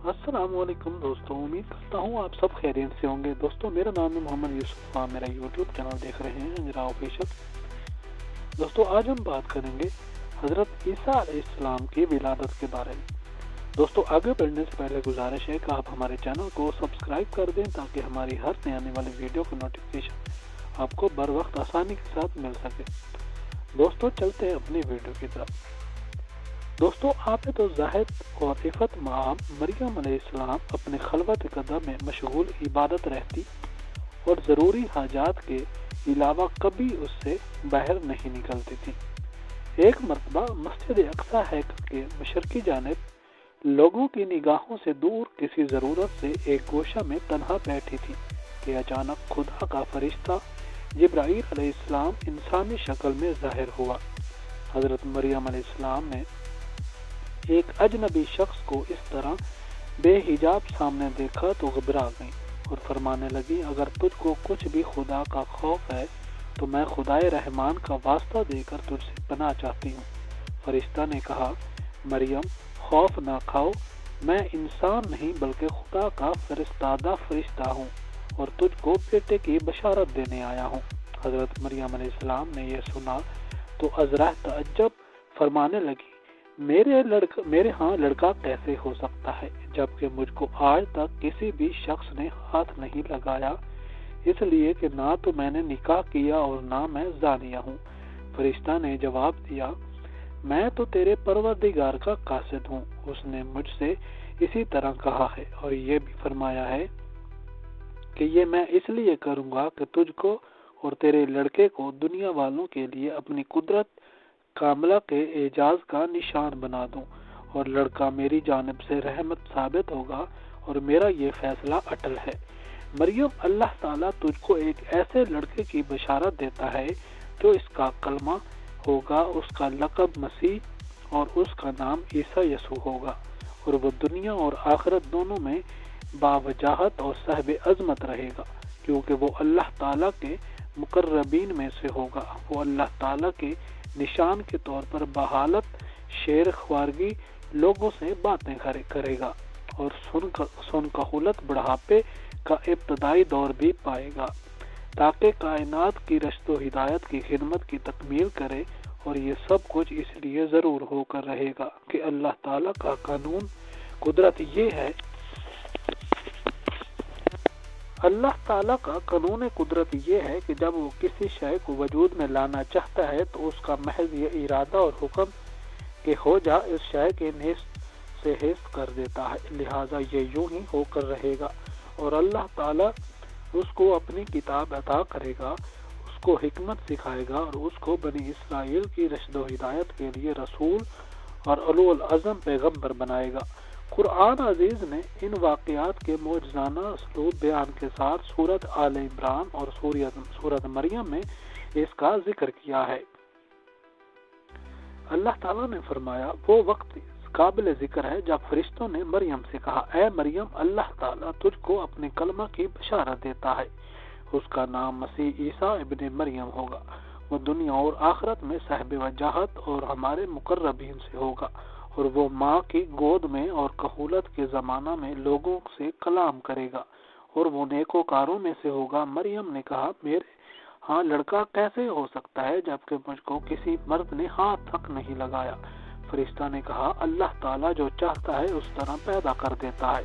السلام علیکم دوستوں، امید کرتا ہوں آپ سب خیریت سے ہوں گے۔ دوستوں، میرا نام ہے محمد یوسف، آپ میرا یوٹیوب چینل دیکھ رہے ہیں اجرا آفیشل۔ دوستوں، آج ہم بات کریں گے حضرت عیسیٰ علیہ السلام کی ولادت کے بارے میں۔ دوستوں، آگے بڑھنے سے پہلے گزارش ہے کہ آپ ہمارے چینل کو سبسکرائب کر دیں تاکہ ہماری ہر نئی آنے والی ویڈیو کی نوٹیفیکیشن آپ کو بر وقت آسانی کے ساتھ مل سکے۔ دوستوں، چلتے ہیں اپنی ویڈیو کی طرف۔ دوستوں، عابد و زاہد اور عفت مآب مریم علیہ السلام اپنے خلوت قدر میں مشغول عبادت رہتی اور ضروری حاجات کے علاوہ کبھی اس سے باہر نہیں نکلتی تھی۔ ایک مرتبہ مسجد اقصی ہیکل کے مشرقی جانب لوگوں کی نگاہوں سے دور کسی ضرورت سے ایک گوشہ میں تنہا بیٹھی تھی کہ اچانک خدا کا فرشتہ جبرائیل علیہ السلام انسانی شکل میں ظاہر ہوا۔ حضرت مریم علیہ السلام نے ایک اجنبی شخص کو اس طرح بے حجاب سامنے دیکھا تو گھبرا گئی اور فرمانے لگی، اگر تجھ کو کچھ بھی خدا کا خوف ہے تو میں خدائے رحمان کا واسطہ دے کر تجھ سے پناہ چاہتی ہوں۔ فرشتہ نے کہا، مریم خوف نہ کھاؤ، میں انسان نہیں بلکہ خدا کا فرستادہ فرشتہ ہوں اور تجھ کو بیٹے کی بشارت دینے آیا ہوں۔ حضرت مریم علیہ السلام نے یہ سنا تو عذرا تعجب فرمانے لگی، میرے ہاں لڑکا کیسے ہو سکتا ہے جبکہ مجھ کو آج تک کسی بھی شخص نے ہاتھ نہیں لگایا، اس لیے کہ نہ تو میں نے نکاح کیا اور نہ میں زانیہ ہوں۔ فرشتہ نے جواب دیا، میں تو تیرے پروردگار کا قاصد ہوں، اس نے مجھ سے اسی طرح کہا ہے اور یہ بھی فرمایا ہے کہ یہ میں اس لیے کروں گا کہ تجھ کو اور تیرے لڑکے کو دنیا والوں کے لیے اپنی قدرت کاملہ کے اعجاز کا نشان بنا دوں، اور لڑکا میری جانب سے رحمت ثابت ہوگا اور میرا یہ فیصلہ اٹل ہے۔ مریم، اللہ تعالیٰ تجھ کو ایک ایسے لڑکے کی بشارت دیتا ہے جو اس کا کلمہ ہوگا، اس کا لقب مسیح اور اس کا نام عیسیٰ یسوع ہوگا، اور وہ دنیا اور آخرت دونوں میں باوجاہت اور صاحب عظمت رہے گا، کیونکہ وہ اللہ تعالیٰ کے مقربین میں سے ہوگا۔ وہ اللہ تعالیٰ کے نشان کے طور پر بحالت شیر خوارگی لوگوں سے باتیں کرے گا اور سن کہولت بڑھاپے کا ابتدائی دور بھی پائے گا، تاکہ کائنات کی رشد و ہدایت کی خدمت کی تکمیل کرے، اور یہ سب کچھ اس لیے ضرور ہو کر رہے گا کہ اللہ تعالیٰ کا قانون قدرت یہ ہے اللہ تعالیٰ کا قانون قدرت یہ ہے کہ جب وہ کسی شے کو وجود میں لانا چاہتا ہے تو اس کا محض یہ ارادہ اور حکم کہ ہو جا اس شے کے نیست سے حیث کر دیتا ہے، لہٰذا یہ یوں ہی ہو کر رہے گا، اور اللہ تعالیٰ اس کو اپنی کتاب عطا کرے گا، اس کو حکمت سکھائے گا اور اس کو بنی اسرائیل کی رشد و ہدایت کے لیے رسول اور اولو العزم پیغمبر بنائے گا۔ قرآن عزیز نے ان واقعات کے معجزانہ اسلوب بیان کے ساتھ سورۃ آل عمران اور سورۃ مریم میں اس کا ذکر کیا ہے۔ اللہ تعالیٰ نے فرمایا، وہ وقت قابل ذکر ہے جب فرشتوں نے مریم سے کہا، اے مریم، اللہ تعالیٰ تجھ کو اپنے کلمہ کی بشارت دیتا ہے، اس کا نام مسیح عیسیٰ ابن مریم ہوگا، وہ دنیا اور آخرت میں صاحب وجاہت اور ہمارے مقربین سے ہوگا، اور وہ ماں کی گود میں اور کہولت کے زمانہ میں لوگوں سے کلام کرے گا، اور وہ نیکوکاروں میں سے ہوگا۔ مریم نے کہا، میرے ہاں لڑکا کیسے ہو سکتا ہے جبکہ مجھ کو کسی مرد نے ہاتھ تک نہیں لگایا؟ فرشتہ نے کہا، اللہ تعالیٰ جو چاہتا ہے اس طرح پیدا کر دیتا ہے،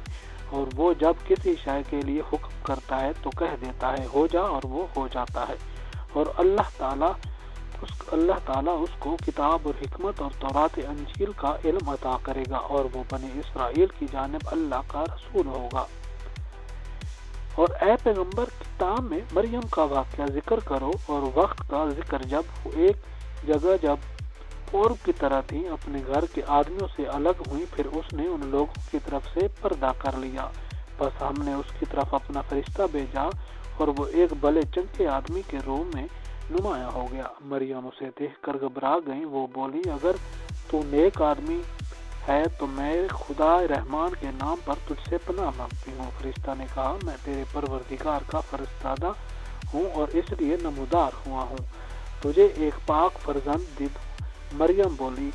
اور وہ جب کسی شے کے لیے حکم کرتا ہے تو کہہ دیتا ہے ہو جا، اور وہ ہو جاتا ہے، اور اللہ تعالیٰ اس کو کتاب اور حکمت اور تورات انجیل کا علم عطا کرے گا، اور وہ بنی اسرائیل کی جانب اللہ کا رسول ہوگا۔ اور اے پیغمبر، کتاب میں مریم کا واقعہ ذکر کرو اور وقت کا ذکر جب ایک جگہ جب پورب کی طرح تھی، اپنے گھر کے آدمیوں سے الگ ہوئی، پھر اس نے ان لوگوں کی طرف سے پردہ کر لیا، بس ہم نے اس کی طرف اپنا فرشتہ بھیجا اور وہ ایک بلے چنکے آدمی کے روح میں نمایاں ہو گیا۔ مریم اسے دیکھ کر گھبرا گئی، وہ بولی، اگر تو نیک آدمی ہے تو میں خدا رحمان کے نام پر تجھ سے پناہ مانگتی ہوں۔ فرشتہ نے کہا، میں تیرے پروردگار کا فرستادہ ہوں اور اس لیے نمودار ہوا ہوں، تجھے ایک پاک فرزند دے دوں۔ مریم بولی،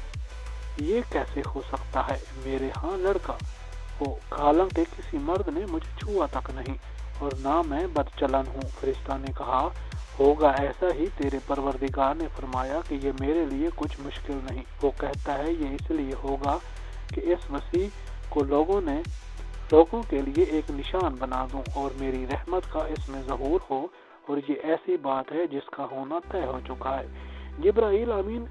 یہ کیسے ہو سکتا ہے؟ میرے ہاں لڑکا ہو، حالانکہ کسی مرد نے مجھے چھوا تک نہیں اور نہ میں بدچلن ہوں۔ فرشتہ نے کہا ہوگا ایسا ہی، تیرے پروردگار نے فرمایا کہ یہ میرے لیے کچھ مشکل نہیں۔ وہ کہتا ہے یہ اس لیے ہوگا کہ اس مسیح کو لوگوں کے لیے ایک نشان بنا دوں اور میری رحمت کا اس میں ظہور ہو، اور یہ ایسی بات ہے جس کا ہونا طے ہو چکا ہے۔ جبرائیل امین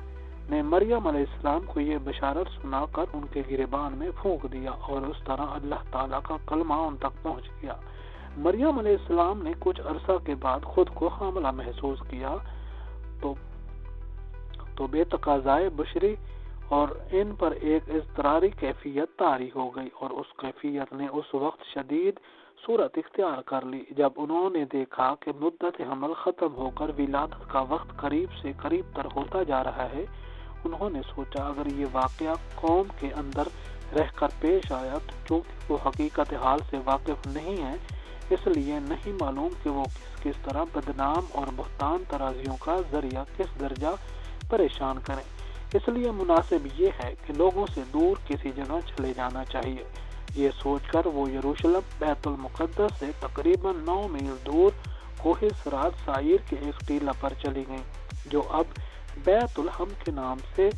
نے مریم علیہ السلام کو یہ بشارت سنا کر ان کے گریبان میں پھونک دیا اور اس طرح اللہ تعالیٰ کا کلمہ ان تک پہنچ گیا۔ مریم علیہ السلام نے کچھ عرصہ کے بعد خود کو حاملہ محسوس کیا تو بے تقاضائے بشری اور ان پر ایک اضطراری کیفیت طاری ہو گئی، اور اس کیفیت نے اس وقت شدید صورت اختیار کر لی جب انہوں نے دیکھا کہ مدت حمل ختم ہو کر ولادت کا وقت قریب سے قریب تر ہوتا جا رہا ہے۔ انہوں نے سوچا اگر یہ واقعہ قوم کے اندر رہ کر پیش آیا تو چونکہ وہ حقیقت حال سے واقف نہیں ہے، اس لیے نہیں معلوم کہ وہ کس طرح بدنام اور بہتان ترازیوں کا ذریعہ کس درجہ پریشان کریں۔ اس لیے مناسب یہ ہے کہ لوگوں سے دور کسی جگہ چلے جانا چاہیے۔ یہ سوچ کر وہ یروشلم بیت المقدس سے تقریباً 9 میل دور کوہ سرات سائر کے ایک ٹیلہ پر چلی گئیں جو اب بیت الحم کے نام سے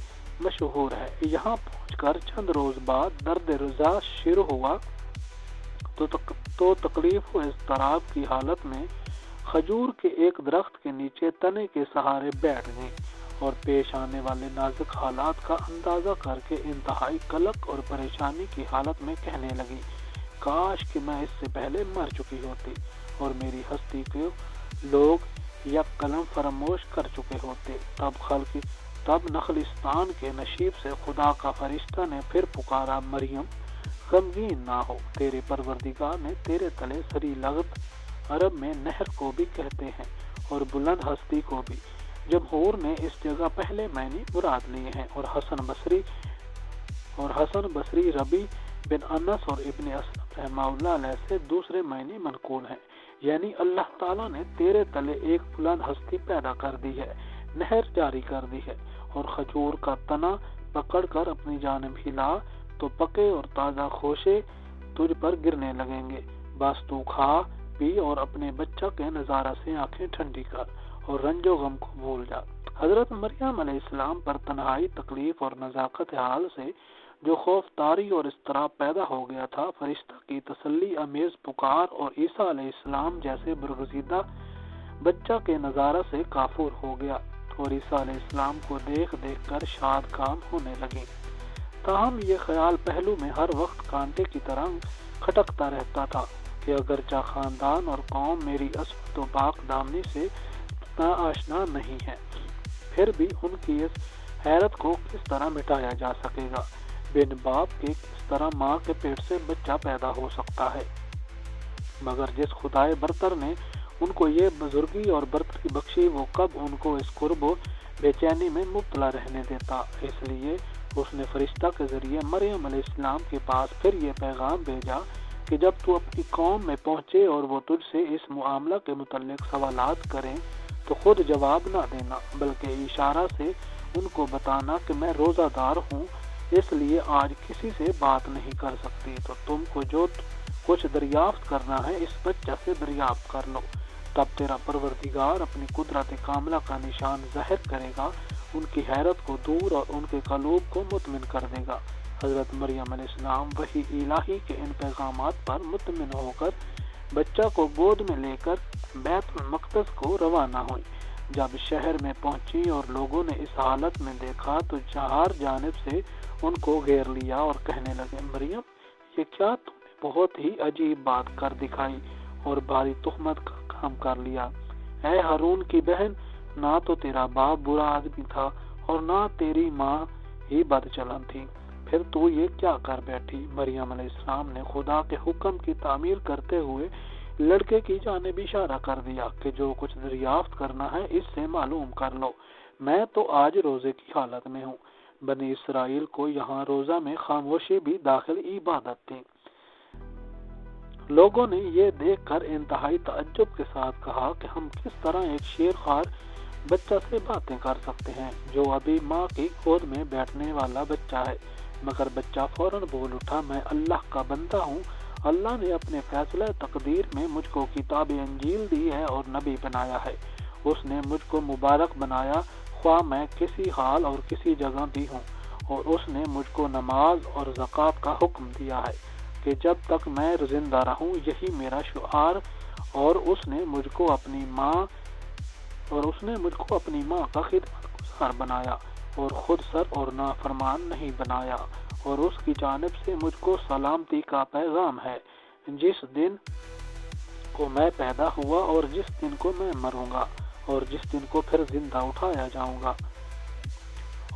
مشہور ہے۔ یہاں پہنچ کر چند روز بعد درد رضا شروع ہوا تو تکلیف و اضطراب کی حالت میں کھجور کے ایک درخت کے نیچے تنے کے سہارے بیٹھ گئیں اور پیش آنے والے نازک حالات کا اندازہ کر کے انتہائی قلق اور پریشانی کی حالت میں کہنے لگی، کاش کہ میں اس سے پہلے مر چکی ہوتی اور میری ہستی کو لوگ یک قلم فراموش کر چکے ہوتے۔ تب نخلستان کے نشیب سے خدا کا فرشتہ نے پھر پکارا، مریم غمگین نہ ہو، تیرے پروردگار نے تیرے تلے سری لغت عرب میں نہر کو بھی کہتے ہیں اور بلند ہستی کو بھی۔ جمہور نے اس جگہ پہلے معنی مراد لیے ہیں اور حسن بصری ربی بن انس اور ابن اسلم رحمہ اللہ علیہ سے دوسرے معنی منقول ہیں، یعنی اللہ تعالیٰ نے تیرے تلے ایک بلند ہستی پیدا کر دی ہے، نہر جاری کر دی ہے، اور کھجور کا تنا پکڑ کر اپنی جانب ہلا تو پکے اور تازہ خوشے تجھ پر گرنے لگیں گے، بس تو کھا پی اور اپنے بچہ کے نظارہ سے آنکھیں ٹھنڈی کر اور رنج و غم کو بھول جا۔ حضرت مریم علیہ السلام پر تنہائی، تکلیف اور نزاکت حال سے جو خوف طاری اور اضطراب پیدا ہو گیا تھا، فرشتہ کی تسلی امیز پکار اور عیسیٰ علیہ السلام جیسے برگزیدہ بچہ کے نظارہ سے کافور ہو گیا اور عیسیٰ علیہ السلام کو دیکھ دیکھ کر شاد کام ہونے لگی۔ تاہم یہ خیال پہلو میں ہر وقت کانٹے کی طرح کھٹکتا رہتا تھا کہ اگرچہ خاندان اور قوم میری عصمت و پاک دامنی سے آشنا نہیں ہے، پھر بھی ان کی اس حیرت کو کس طرح مٹایا جا سکے گا؟ بن باپ کے کس طرح ماں کے پیٹ سے بچہ پیدا ہو سکتا ہے؟ مگر جس خدائے برتر نے ان کو یہ بزرگی اور برتری بخشی، وہ کب ان کو اس قرب و بے چینی میں مبتلا رہنے دیتا؟ اس لیے اس نے فرشتہ کے ذریعے مریم علیہ السلام کے پاس پھر یہ پیغام بھیجا کہ جب تو اپنی قوم میں پہنچے اور وہ تجھ سے اس معاملہ کے متعلق سوالات کریں تو خود جواب نہ دینا، بلکہ اشارہ سے ان کو بتانا کہ میں روزہ دار ہوں، اس لیے آج کسی سے بات نہیں کر سکتی، تو تم کو جو کچھ دریافت کرنا ہے اس بچہ سے دریافت کر لو، تب تیرا پروردگار اپنی قدرت کاملہ کا نشان ظاہر کرے گا، ان کی حیرت کو دور اور ان کے قلوب کو مطمئن کر دے گا۔ حضرت مریم علیہ السلام وحی الہی کے ان پیغامات پر مطمئن ہو کر بچہ کو گود میں لے کر بیت المقدس کو روانہ ہوئی۔ جب شہر میں پہنچی اور لوگوں نے اس حالت میں دیکھا تو چار جانب سے ان کو گھیر لیا اور کہنے لگے، مریم یہ کیا تم نے بہت ہی عجیب بات کر دکھائی اور بھاری تہمت کا کام کر لیا۔ اے ہارون کی بہن، نہ تو تیرا باپ برا آدمی تھا اور نہ تیری ماں ہی بد چلن تھی، پھر تو یہ کیا کر بیٹھی؟ مریم علیہ السلام نے خدا کے حکم کی تعمیل کرتے ہوئے لڑکے کی جانب اشارہ کر دیا کہ جو کچھ دریافت کرنا ہے اس سے معلوم کر لو، میں تو آج روزے کی حالت میں ہوں۔ بنی اسرائیل کو یہاں روزہ میں خاموشی بھی داخل عبادت تھی۔ لوگوں نے یہ دیکھ کر انتہائی تعجب کے ساتھ کہا کہ ہم کس طرح ایک شیر خوار بچہ سے باتیں کر سکتے ہیں جو ابھی ماں کی گود میں بیٹھنے والا بچہ ہے۔ مگر بچہ فوراً بول اٹھا، میں اللہ کا بندہ ہوں، اللہ نے اپنے فیصلہ تقدیر میں مجھ کو کتاب انجیل دی ہے اور نبی بنایا ہے، اس نے مجھ کو مبارک بنایا خواہ میں کسی حال اور کسی جگہ بھی ہوں، اور اس نے مجھ کو نماز اور زکوٰۃ کا حکم دیا ہے کہ جب تک میں زندہ رہوں یہی میرا شعار، اور اس نے مجھ کو اپنی ماں کا خدمت گزار بنایا اور خود سر اور نافرمان نہیں بنایا، اور اس کی جانب سے مجھ کو سلامتی کا پیغام ہے، جس دن کو میں پیدا ہوا اور جس دن کو میں مروں گا اور جس دن کو پھر زندہ اٹھایا جاؤں گا۔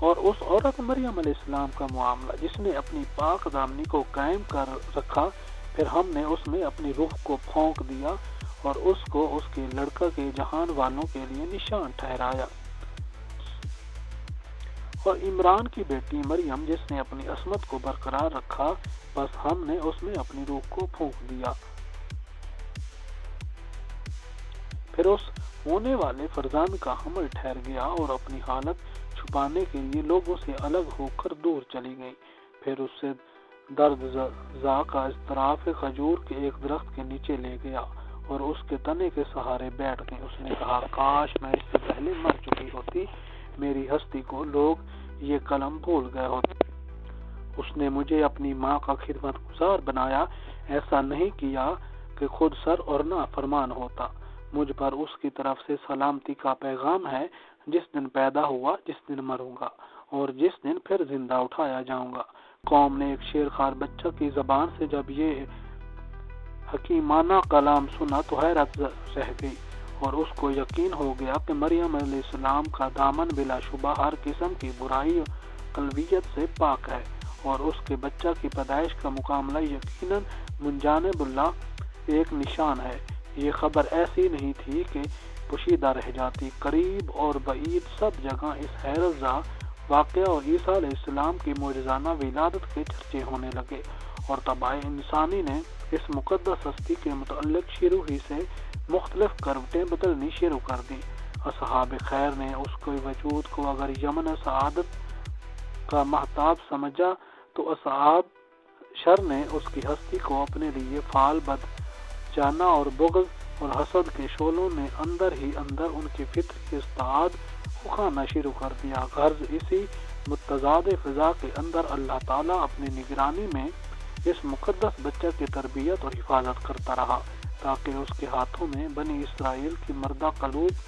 اور اس عورت مریم علیہ السلام کا معاملہ جس نے اپنی پاک دامنی کو قائم کر رکھا، پھر ہم نے اس میں اپنی روح کو پھونک دیا اور اس کو اس کے لڑکا کے جہان والوں کے لیے نشان ٹھہرایا۔ اور عمران کی بیٹی مریم جس نے اپنی عصمت کو برقرار رکھا، بس ہم نے اس میں اپنی روح کو پھونک دیا۔ پھر اس ہونے والے فرزند کا حمل ٹھہر گیا اور اپنی حالت چھپانے کے لیے لوگوں سے الگ ہو کر دور چلی گئی۔ پھر اس سے درد زا کا اضطراف کھجور کے ایک درخت کے نیچے لے گیا اور اس کے تنے کے سہارے بیٹھ گئی۔ اس نے کہا، کاش میں اس سے پہلے مر چکی ہوتی، میری ہستی کو لوگ یہ کلم بھول گئے ہوتے۔ اس نے مجھے اپنی ماں کا خدمت گزار بنایا، ایسا نہیں کیا کہ خود سر اور نافرمان ہوتا۔ مجھ پر اس کی طرف سے سلامتی کا پیغام ہے، جس دن پیدا ہوا، جس دن مروں گا اور جس دن پھر زندہ اٹھایا جاؤں گا۔ قوم نے ایک شیرخوار بچہ کی زبان سے جب یہ حکیمانہ کلام سنا تو حیرت رہ گئی، اور اس کو یقین ہو گیا کہ مریم علیہ السلام کا دامن بلا شبہ ہر قسم کی برائی و قلبیت سے پاک ہے، اور اس کے بچہ کی پیدائش کا معاملہ یقیناً من جانب اللہ ایک نشان ہے۔ یہ خبر ایسی نہیں تھی کہ پوشیدہ رہ جاتی، قریب اور بعید سب جگہ اس حیرت زا واقعہ اور عیسیٰ علیہ السلام کی معجزانہ ولادت کے چرچے ہونے لگے، اور طبع انسانی نے اس مقدس ہستی کے متعلق شروع ہی سے مختلف کروٹیں بدلنی شروع کر دی۔ اصحاب خیر نے اس کے وجود کو اگر یمن سعادت کا مہتاب سمجھا تو اصحاب شر نے اس کی ہستی کو اپنے لیے فعال بد جانا اور بغض اور حسد کے شعلوں نے اندر ہی اندر ان کی فطری استعداد کو کھانا شروع کر دیا۔ غرض اسی متضاد فضا کے اندر اللہ تعالیٰ اپنی نگرانی میں اس مقدس بچہ کی تربیت اور حفاظت کرتا رہا، تاکہ اس کے ہاتھوں میں بنی اسرائیل کی مردہ قلوب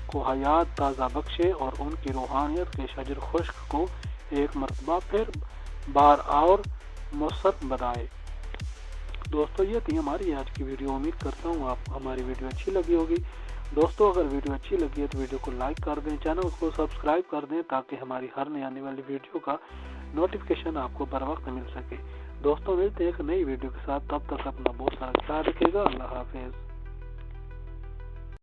کو حیات تازہ بخشے اور ان کی روحانیت کے شجر خشک کو ایک مرتبہ پھر بار اور مؤثر بنائے۔ دوستو، یہ تھی ہماری آج کی ویڈیو۔ امید کرتا ہوں آپ کو ہماری ویڈیو اچھی لگی ہوگی۔ دوستو، اگر ویڈیو اچھی لگی ہے تو ویڈیو کو لائک کر دیں، چینل کو سبسکرائب کر دیں تاکہ ہماری ہر نئی آنے والی ویڈیو کا نوٹیفیکیشن آپ کو بر وقت مل سکے۔ دوستو، ملتے ہیں ایک نئی ویڈیو کے ساتھ، تب تک اپنا بہت سارا خیال رکھیے گا۔ اللہ حافظ۔